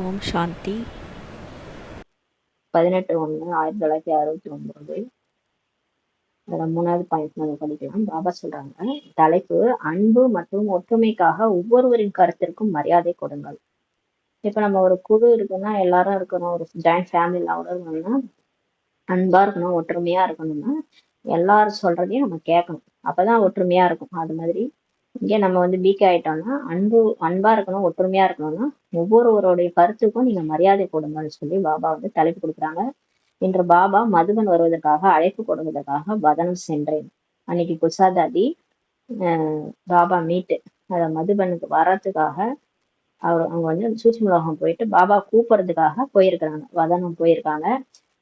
ஓம் சாந்தி. 18/1/1969. அதில் 3வது பாயிண்ட் நம்ம படிக்கலாம். பாபா சொல்றாங்க, தலைப்பு அன்பு மற்றும் ஒற்றுமைக்காக ஒவ்வொருவரின் கருத்திற்கும் மரியாதை கொடுங்கள். இப்ப நம்ம ஒரு குழு இருக்குன்னா எல்லாரும் இருக்கணும், ஒரு ஜாயிண்ட் ஃபேமிலியில இருக்கணும்னா அன்பா இருக்கணும், ஒற்றுமையா இருக்கணும்னா எல்லாரும் சொல்றதையும் நம்ம கேட்கணும். அப்பதான் ஒற்றுமையா இருக்கும். அது மாதிரி இங்கே நம்ம பிகே ஆயிட்டோம்னா அன்பா இருக்கணும், ஒற்றுமையா இருக்கணும்னா ஒவ்வொருவருடைய கருத்துக்கும் நீங்க மரியாதை கொடுங்கன்னு சொல்லி பாபா தலைப்பு கொடுக்குறாங்க. இன்று பாபா மதுபன் வருவதற்காக அழைப்பு கொடுவதற்காக வதனம் சென்றேன். அன்னைக்கு குசாதாதி பாபா மீட்டு மதுபனுக்கு வர்றதுக்காக அவங்க சூட்சுமலோகம் போயிட்டு பாபா கூப்பிடுறதுக்காக போயிருக்கிறாங்க, வதனம் போயிருக்காங்க.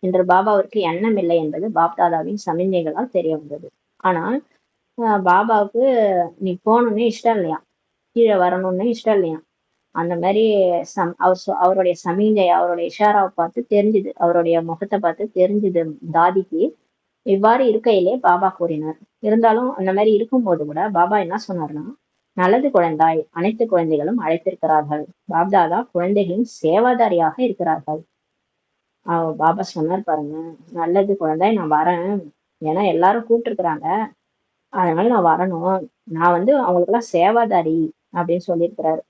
இன்று பாபாவிற்கு எண்ணம் இல்லை என்பது பாப்தாதாவின் சமிஞ்சைகளால் தெரிய வந்தது. ஆனால் பாபாவுக்கு நீ போகணும்னு இஷ்டம் இல்லையா, கீழே வரணும்னு இஷ்டம் இல்லையா. அந்த மாதிரி அவருடைய சமிஞ்சை, அவருடைய இஷாராவை பார்த்து தெரிஞ்சுது, அவருடைய முகத்தை பார்த்து தெரிஞ்சுது தாதிக்கு. இவ்வாறு இருக்கையிலே பாபா கூறினார். இருந்தாலும் அந்த மாதிரி இருக்கும்போது கூட பாபா என்ன சொன்னார்னா, நல்லது குழந்தாய், அனைத்து குழந்தைகளும் அழைத்திருக்கிறார்கள். பாப்தாதா குழந்தைகளின் சேவாதாரியாக இருக்கிறார்கள். பாபா சொன்னார் பாருங்க, நல்லது குழந்தாய், நான் வரேன், ஏன்னா எல்லாரும் கூப்பிட்டுருக்குறாங்க, அதனால நான் வரணும், நான் அவங்களுக்கு எல்லாம் சேவாதாரி அப்படின்னு சொல்லியிருக்கிறாரு.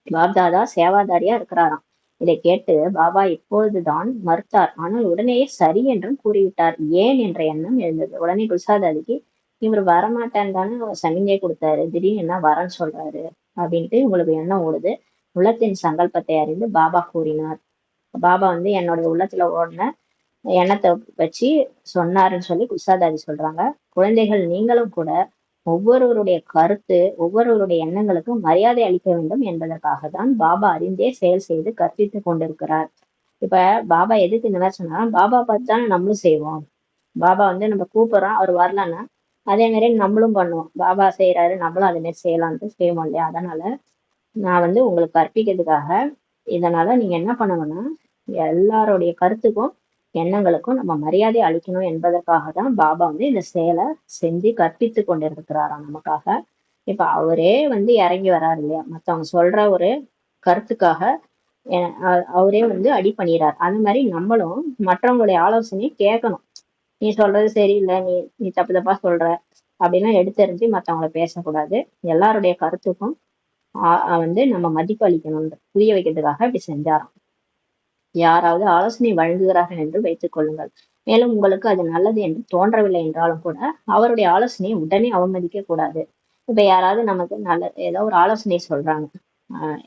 பாப்தாதா சேவாதாரியா இருக்கிறாராம். இதை கேட்டு பாபா இப்பொழுதுதான் மறுத்தார். ஆனால் உடனேயே சரி என்றும் கூறிவிட்டார். ஏன் என்ற எண்ணம் எழுந்தது. உடனே குல்சாதாதிக்கு இவர் வரமாட்டேன்னு தானே சமிஞ்சை கொடுத்தாரு, திடீர்னு என்ன வரன்னு சொல்றாரு அப்படின்ட்டு உங்களுக்கு எண்ணம் ஓடுது. உள்ளத்தின் சங்கல்பத்தை அறிந்து பாபா கூறினார். பாபா என்னோட உள்ளத்துல ஓடின எண்ணத்தை வச்சு சொன்னாருன்னு சொல்லி குல்சாதாதி சொல்றாங்க. குழந்தைகள் நீங்களும் கூட ஒவ்வொருவருடைய கருத்து, ஒவ்வொருவருடைய எண்ணங்களுக்கும் மரியாதை அளிக்க வேண்டும் என்பதற்காக தான் பாபா அறிந்தே செயல் செய்து கற்பித்து கொண்டிருக்கிறார். இப்ப பாபா எதுக்கு இந்த மாதிரி சொன்னா, பாபா பார்த்து தானே நம்மளும் செய்வோம். பாபா நம்ம கூப்பிடுறோம், அவர் வரலன்னா அதே மாதிரி நம்மளும் பண்ணுவோம். பாபா செய்யறாரு, நம்மளும் அதே மாதிரி செய்யலாம்னு செய்வோம் இல்லையா. அதனால நான் உங்களுக்கு கற்பிக்கிறதுக்காக, இதனால நீங்க என்ன பண்ணணும்னா எல்லாருடைய கருத்துக்கும் எண்ணங்களுக்கும் நம்ம மரியாதை அளிக்கணும் என்பதற்காக தான் பாபா இந்த செயலை செஞ்சு கற்பித்து கொண்டிருக்கிறாராம் நமக்காக. இப்ப அவரே இறங்கி வராரு இல்லையா, மத்தவங்க சொல்ற ஒரு கருத்துக்காக அவரே அடி பண்ணிடுறார். அந்த மாதிரி நம்மளும் மற்றவங்களுடைய ஆலோசனையை கேட்கணும். நீ சொல்றது சரியில்லை, நீ தப்பு தப்பா சொல்ற அப்படின்னா எடுத்தெறிஞ்சு மற்றவங்களை பேசக்கூடாது. எல்லாருடைய கருத்துக்கும் நம்ம மதிப்பு அளிக்கணும் புரிய வைக்கிறதுக்காக இப்படி செஞ்சாராம். யாராவது ஆலோசனை வழங்குகிறார்கள் என்று வைத்துக் கொள்ளுங்கள். மேலும் உங்களுக்கு அது நல்லது என்று தோன்றவில்லை என்றாலும் கூட அவருடைய ஆலோசனையை உடனே அவமதிக்க கூடாது. இப்ப யாராவது நமக்கு ஏதோ ஒரு ஆலோசனை சொல்றாங்க,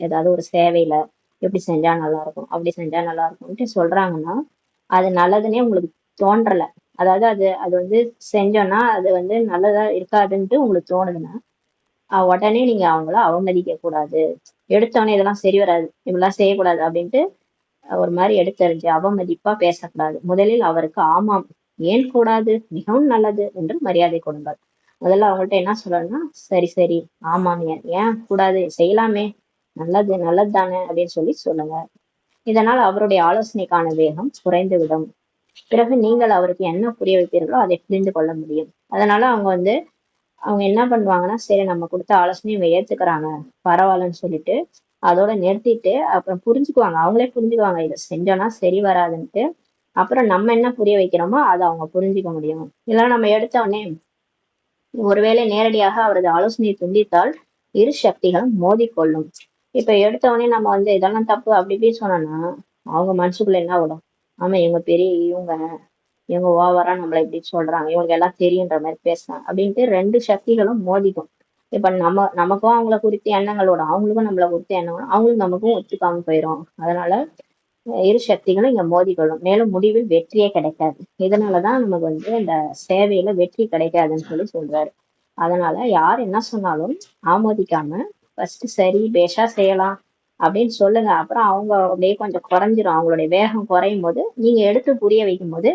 ஏதாவது ஒரு சேவையில எப்படி செஞ்சா நல்லா இருக்கும், அப்படி செஞ்சா நல்லா இருக்கும்ட்டு சொல்றாங்கன்னா அது நல்லதுன்னே உங்களுக்கு தோன்றல, அதாவது அது செஞ்சோம்னா அது நல்லதா இருக்காதுன்ட்டு உங்களுக்கு தோணுதுன்னா உடனே நீங்க அவங்கள அவமதிக்க கூடாது. எடுத்தோடனே இதெல்லாம் சரி வராது, இப்படிலாம் செய்யக்கூடாது அப்படின்ட்டு ஒரு மாதிரி எடுத்தறிஞ்சு அவமதிப்பா பேசக்கூடாது. முதலில் அவருக்கு ஆமாம், ஏன் கூடாது, மிகவும் நல்லது என்று மரியாதை கொடுங்கள். முதல்ல அவங்கள்ட்ட என்ன சொல்லணும்னா, சரி சரி, ஆமாம், ஏன் கூடாது, செய்யலாமே, நல்லது நல்லது தானே அப்படின்னு சொல்லி சொல்லுங்க. இதனால் அவருடைய ஆலோசனைக்கான வேகம் குறைந்துவிடும். பிறகு நீங்கள் அவருக்கு என்ன புரிய வைப்பீர்களோ அதை புரிந்து கொள்ள முடியும். அதனால அவங்க என்ன பண்ணுவாங்கன்னா, சரி நம்ம கொடுத்த ஆலோசனை இவங்க ஏத்துக்கிறாங்க, பரவாயில்லன்னு சொல்லிட்டு அதோட நிறுத்திட்டு அப்புறம் புரிஞ்சுக்குவாங்க, அவங்களே புரிஞ்சுக்குவாங்க இதை செஞ்சோம்னா சரி வராதுன்ட்டு. அப்புறம் நம்ம என்ன புரிய வைக்கிறோமோ அதை அவங்க புரிஞ்சுக்க முடியும். இல்லைன்னா நம்ம எடுத்த உடனே ஒருவேளை நேரடியாக அவரது ஆலோசனையை துண்டித்தால் இரு சக்திகளும் மோதிக்கொள்ளும். இப்ப எடுத்த உடனே நம்ம இதெல்லாம் தப்பு அப்படி இப்படி சொன்னோம்னா அவங்க மனசுக்குள்ள என்ன விடும், ஆமா இவங்க பெரிய இவங்க ஓவரா நம்மள இப்படி சொல்றாங்க, இவங்க எல்லாம் தெரியுன்ற மாதிரி பேசுறாங்க அப்படின்ட்டு ரெண்டு சக்திகளும் மோதிக்கும். இப்ப நமக்கும் அவங்கள குறித்த எண்ணங்களோட, அவங்களுக்கும் நம்மளை குறித்த எண்ணங்களோட, அவங்களும் நமக்கும் ஒத்துக்காம போயிடும். அதனால இரு சக்திகளும் இங்க மோதிக்கொள்ளும். மேலும் முடிவில் வெற்றியே கிடைக்காது. இதனாலதான் நமக்கு இந்த சேவையில வெற்றி கிடைக்காதுன்னு சொல்லி சொல்றாரு. அதனால யார் என்ன சொன்னாலும் ஆமோதிக்காம ஃபர்ஸ்ட் சரி பேஷா செய்யலாம் அப்படின்னு சொல்லுங்க. அப்புறம் அவங்க அப்படியே கொஞ்சம் குறைஞ்சிரும், அவங்களுடைய வேகம் குறையும் போது நீங்க எடுத்து புரிய வைக்கும் போது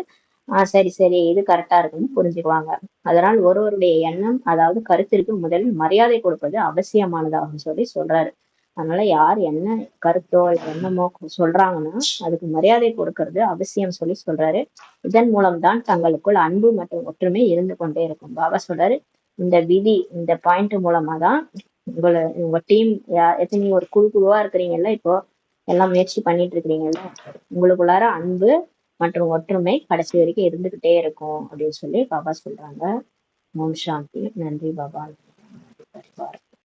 சரி சரி இது கரெக்டா இருக்குன்னு புரிஞ்சுக்குவாங்க. அதனால் ஒருவருடைய எண்ணம், அதாவது கருத்திற்கு முதலில் மரியாதை கொடுப்பது அவசியமானதாகும் சொல்லி சொல்றாரு. அதனால யார் என்ன கருத்தோ எண்ணமோ சொல்றாங்கன்னா அதுக்கு மரியாதை கொடுக்கறது அவசியம் சொல்லி சொல்றாரு. இதன் மூலம்தான் தங்களுக்குள் அன்பு மற்றும் ஒற்றுமை இருந்து கொண்டே இருக்கும். பாபா சொல்றாரு, இந்த விதி, இந்த பாயிண்ட் மூலமா தான் உங்க டீம் எத்தனை ஒரு குழுவா இருக்கிறீங்கல்ல, இப்போ எல்லாம் முயற்சி பண்ணிட்டு இருக்கிறீங்கல்ல, உங்களுக்குள்ளார அன்பு மற்றும் ஒற்றுமை கடைசி வரைக்கும் இருந்துகிட்டே இருக்கும் அப்படின்னு சொல்லி பாபா சொல்றாங்க. ஓம் சாந்தி. நன்றி பாபா.